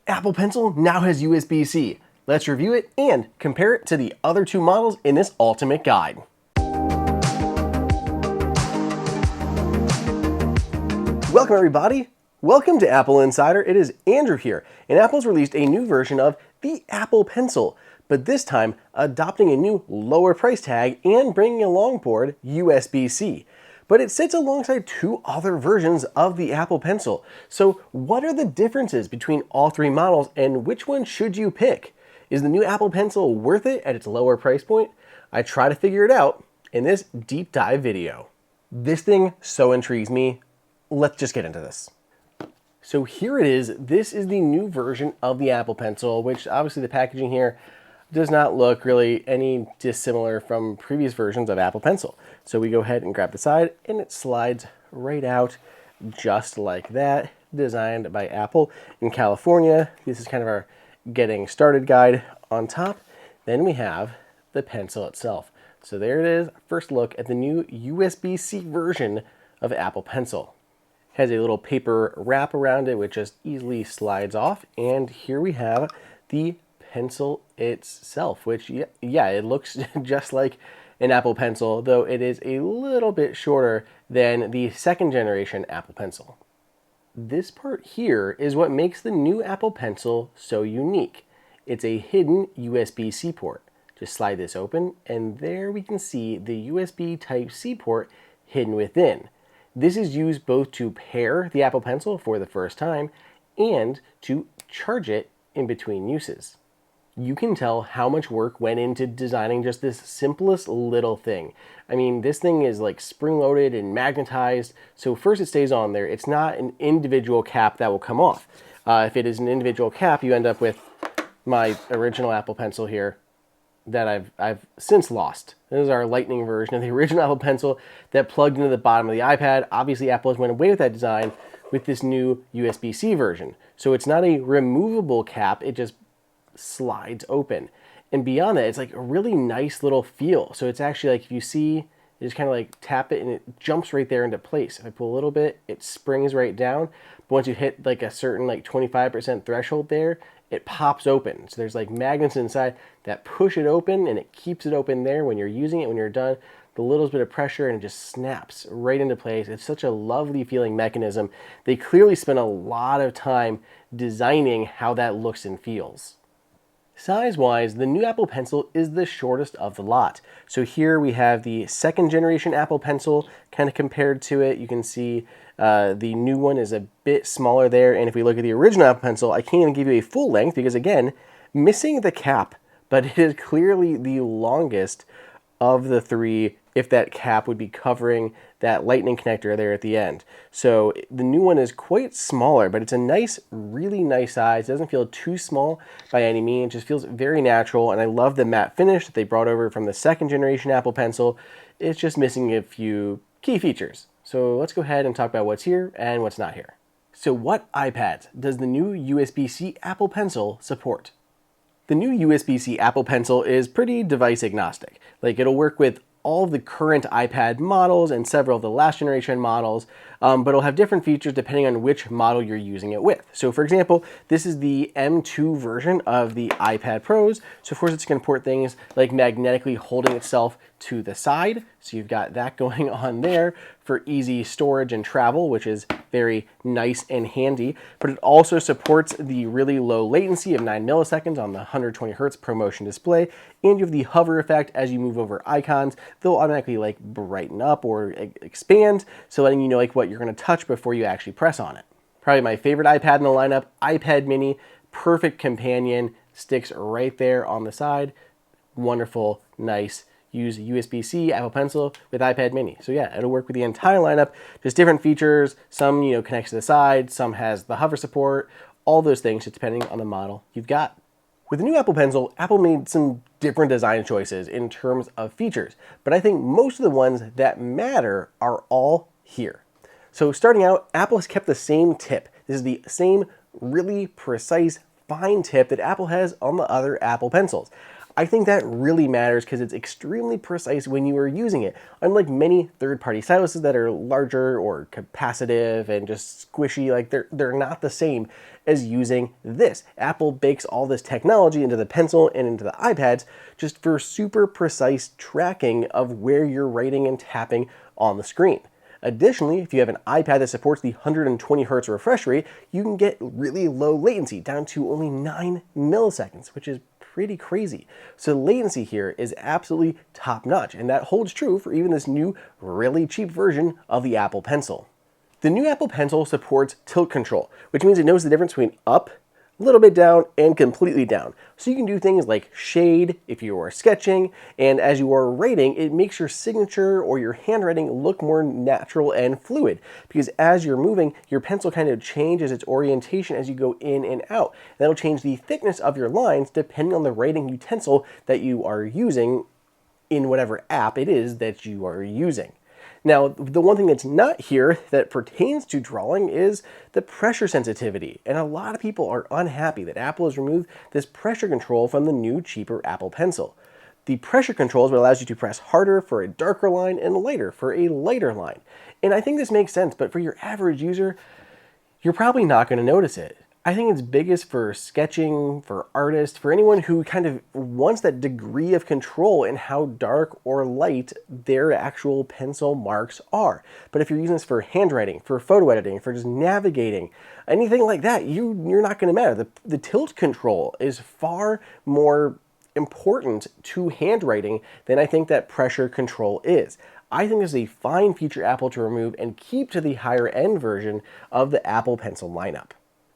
Apple Pencil now has USB-C. Let's review it and compare it to the other two models in this ultimate guide. Welcome everybody. Welcome to Apple Insider. It is Andrew here, and Apple's released a new version of the Apple Pencil, but this time adopting a new lower price tag and bringing along board USB-C. But it sits alongside two other versions of the Apple Pencil. So what are the differences between all three models, and which one should you pick? Is the new Apple Pencil worth it at its lower price point? I try to figure it out in this deep dive video. This thing so intrigues me. Let's just get into this. So here it is. This is the new version of the Apple Pencil, which obviously the packaging here does not look really any dissimilar from previous versions of Apple Pencil. So we go ahead and grab the side, and it slides right out just like that. Designed by Apple in California. This is kind of our getting started guide on top. Then we have the pencil itself. So there it is, first look at the new USB-C version of Apple Pencil. Has a little paper wrap around it which just easily slides off, and here we have the pencil itself, which yeah, it looks just like an Apple Pencil, though it is a little bit shorter than the second generation Apple Pencil. This part here is what makes the new Apple Pencil so unique. It's a hidden USB-C port. Just slide this open, and there we can see the USB Type-C port hidden within. This is used both to pair the Apple Pencil for the first time and to charge it in between uses. You can tell how much work went into designing just this simplest little thing. I mean, this thing is like spring-loaded and magnetized, so first it stays on there. It's not an individual cap that will come off. If it is an individual cap, you end up with my original Apple Pencil here that I've since lost. This is our Lightning version of the original Apple Pencil that plugged into the bottom of the iPad. Obviously, Apple has went away with that design with this new USB-C version. So it's not a removable cap, it just slides open. And beyond that, it's like a really nice little feel. So it's actually like, if you see, you just kind of like tap it and it jumps right there into place. If I pull a little bit, it springs right down. But once you hit like a certain like 25% threshold there, it pops open. So there's like magnets inside that push it open, and it keeps it open there when you're using it. When you're done, the little bit of pressure and it just snaps right into place. It's such a lovely feeling mechanism. They clearly spent a lot of time designing how that looks and feels. Size-wise, the new Apple Pencil is the shortest of the lot. So here we have the second generation Apple Pencil kind of compared to it. You can see the new one is a bit smaller there. And if we look at the original Apple Pencil, I can't even give you a full length because, again, missing the cap, but it is clearly the longest of the three if that cap would be covering that lightning connector there at the end. So the new one is quite smaller, but it's a nice, really nice size. It doesn't feel too small by any means. It just feels very natural, and I love the matte finish that they brought over from the second generation Apple Pencil. It's just missing a few key features. So let's go ahead and talk about what's here and what's not here. So what iPads does the new USB-C Apple Pencil support? The new USB-C Apple Pencil is pretty device agnostic. Like, it'll work with all of the current iPad models and several of the last generation models, but it'll have different features depending on which model you're using it with. So for example, this is the M2 version of the iPad Pros. So of course it's going to support things like magnetically holding itself to the side. So you've got that going on there for easy storage and travel, which is very nice and handy. But it also supports the really low latency of 9 milliseconds on the 120 Hertz ProMotion display. And you have the hover effect as you move over icons. They'll automatically like brighten up or expand, so letting you know like what you're going to touch before you actually press on it. Probably my favorite iPad in the lineup, iPad mini, perfect companion, sticks right there on the side. Wonderful, nice. Use USB-C Apple Pencil with iPad mini. So yeah, it'll work with the entire lineup. Just different features. Some, connects to the side. Some has the hover support. All those things, just depending on the model you've got. With the new Apple Pencil, Apple made some different design choices in terms of features, but I think most of the ones that matter are all here. So starting out, Apple has kept the same tip. This is the same really precise, fine tip that Apple has on the other Apple Pencils. I think that really matters because it's extremely precise when you are using it. Unlike many third-party styluses that are larger or capacitive and just squishy, like they're not the same as using this. Apple bakes all this technology into the pencil and into the iPads just for super precise tracking of where you're writing and tapping on the screen. Additionally, if you have an iPad that supports the 120 Hz refresh rate, you can get really low latency, down to only 9 milliseconds, which is pretty crazy. So latency here is absolutely top-notch, and that holds true for even this new, really cheap version of the Apple Pencil. The new Apple Pencil supports tilt control, which means it knows the difference between up, a little bit down, and completely down. So you can do things like shade if you are sketching, and as you are writing, it makes your signature or your handwriting look more natural and fluid, because as you're moving, your pencil kind of changes its orientation as you go in and out. That'll change the thickness of your lines depending on the writing utensil that you are using in whatever app it is that you are using. Now, the one thing that's not here that pertains to drawing is the pressure sensitivity, and a lot of people are unhappy that Apple has removed this pressure control from the new, cheaper Apple Pencil. The pressure control is what allows you to press harder for a darker line and lighter for a lighter line. And I think this makes sense, but for your average user, you're probably not going to notice it. I think it's biggest for sketching, for artists, for anyone who kind of wants that degree of control in how dark or light their actual pencil marks are. But if you're using this for handwriting, for photo editing, for just navigating, anything like that, you're not going to matter. The tilt control is far more important to handwriting than I think that pressure control is. I think this is a fine feature Apple to remove and keep to the higher end version of the Apple Pencil lineup.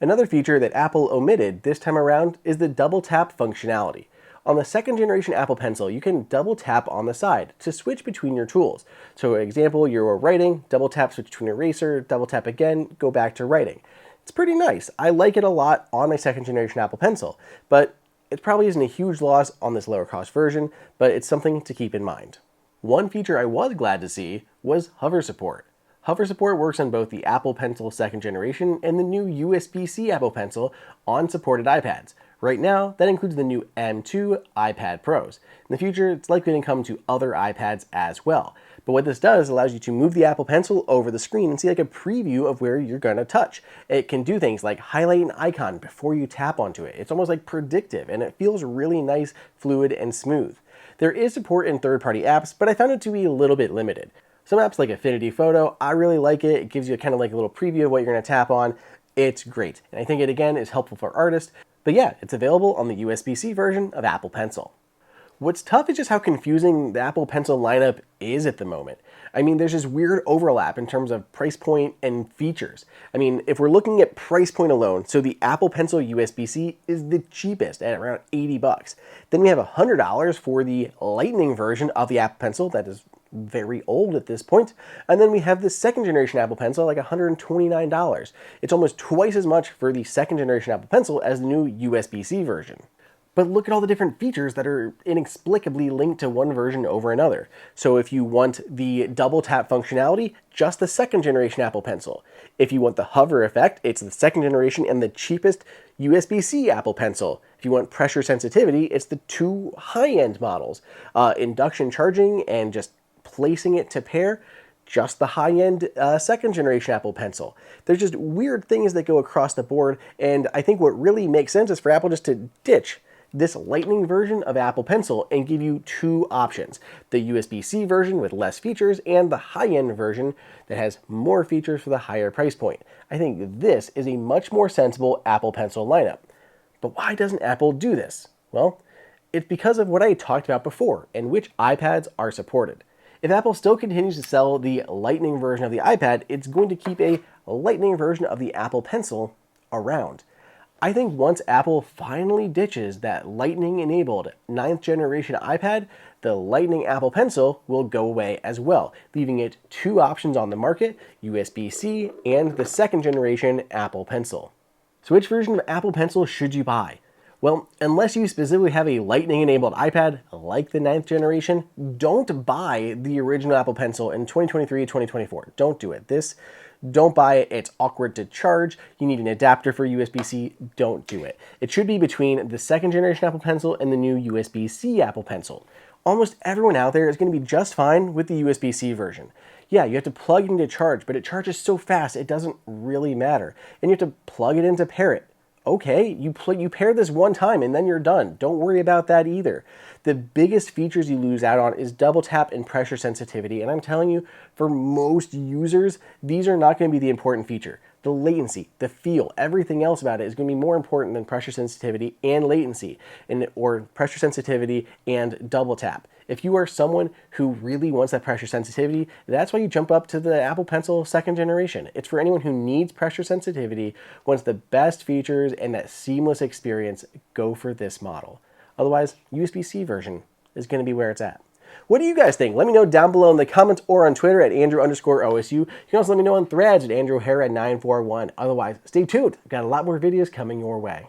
Another feature that Apple omitted this time around is the double tap functionality. On the second generation Apple Pencil, you can double tap on the side to switch between your tools. So for example, you're writing, double tap, switch to an eraser, double tap again, go back to writing. It's pretty nice. I like it a lot on my second generation Apple Pencil, but it probably isn't a huge loss on this lower cost version, but it's something to keep in mind. One feature I was glad to see was hover support. Hover support works on both the Apple Pencil 2nd generation and the new USB-C Apple Pencil on supported iPads. Right now, that includes the new M2 iPad Pros. In the future, it's likely to come to other iPads as well. But what this does allows you to move the Apple Pencil over the screen and see like a preview of where you're going to touch. It can do things like highlight an icon before you tap onto it. It's almost like predictive, and it feels really nice, fluid, and smooth. There is support in third-party apps, but I found it to be a little bit limited. Some apps like Affinity Photo, I really like it. It gives you kind of like a little preview of what you're going to tap on. It's great. And I think it, again, is helpful for artists. But yeah, it's available on the USB-C version of Apple Pencil. What's tough is just how confusing the Apple Pencil lineup is at the moment. I mean, there's this weird overlap in terms of price point and features. I mean, if we're looking at price point alone, so the Apple Pencil USB-C is the cheapest at around $80. Then we have $100 for the Lightning version of the Apple Pencil that is very old at this point. And then we have the second generation Apple Pencil, like $129. It's almost twice as much for the second generation Apple Pencil as the new USB-C version. But look at all the different features that are inexplicably linked to one version over another. So if you want the double tap functionality, just the second generation Apple Pencil. If you want the hover effect, it's the second generation and the cheapest USB-C Apple Pencil. If you want pressure sensitivity, it's the two high-end models. Induction charging and just placing it to pair, just the high-end second generation Apple Pencil. There's just weird things that go across the board, and I think what really makes sense is for Apple just to ditch this Lightning version of Apple Pencil and give you two options: the USB-C version with less features and the high-end version that has more features for the higher price point. I think this is a much more sensible Apple Pencil lineup. But why doesn't Apple do this? Well, it's because of what I talked about before and which iPads are supported. If Apple still continues to sell the Lightning version of the iPad, it's going to keep a Lightning version of the Apple Pencil around. I think once Apple finally ditches that Lightning-enabled 9th generation iPad, the Lightning Apple Pencil will go away as well, leaving it two options on the market: USB-C and the second generation Apple Pencil. So which version of Apple Pencil should you buy? Well, unless you specifically have a Lightning-enabled iPad like the 9th generation, don't buy the original Apple Pencil in 2023-2024. Don't do it. This Don't buy it. It's awkward to charge. You need an adapter for USB-C. Don't do it. It should be between the second generation Apple Pencil and the new USB-C Apple Pencil. Almost everyone out there is going to be just fine with the USB-C version. Yeah, you have to plug it into charge, but it charges so fast it doesn't really matter. And you have to plug it in to pair it. Okay, you pair this one time and then you're done. Don't worry about that either. The biggest features you lose out on is double tap and pressure sensitivity. And I'm telling you, for most users, these are not going to be the important feature. The latency, the feel, everything else about it is going to be more important than pressure sensitivity and latency, or pressure sensitivity and double tap. If you are someone who really wants that pressure sensitivity, that's why you jump up to the Apple Pencil second generation. It's for anyone who needs pressure sensitivity, wants the best features and that seamless experience, go for this model. Otherwise, USB-C version is going to be where it's at. What do you guys think? Let me know down below in the comments or on Twitter at Andrew_OSU. You can also let me know on Threads at Andrew O'Hara at 941. Otherwise, stay tuned. I've got a lot more videos coming your way.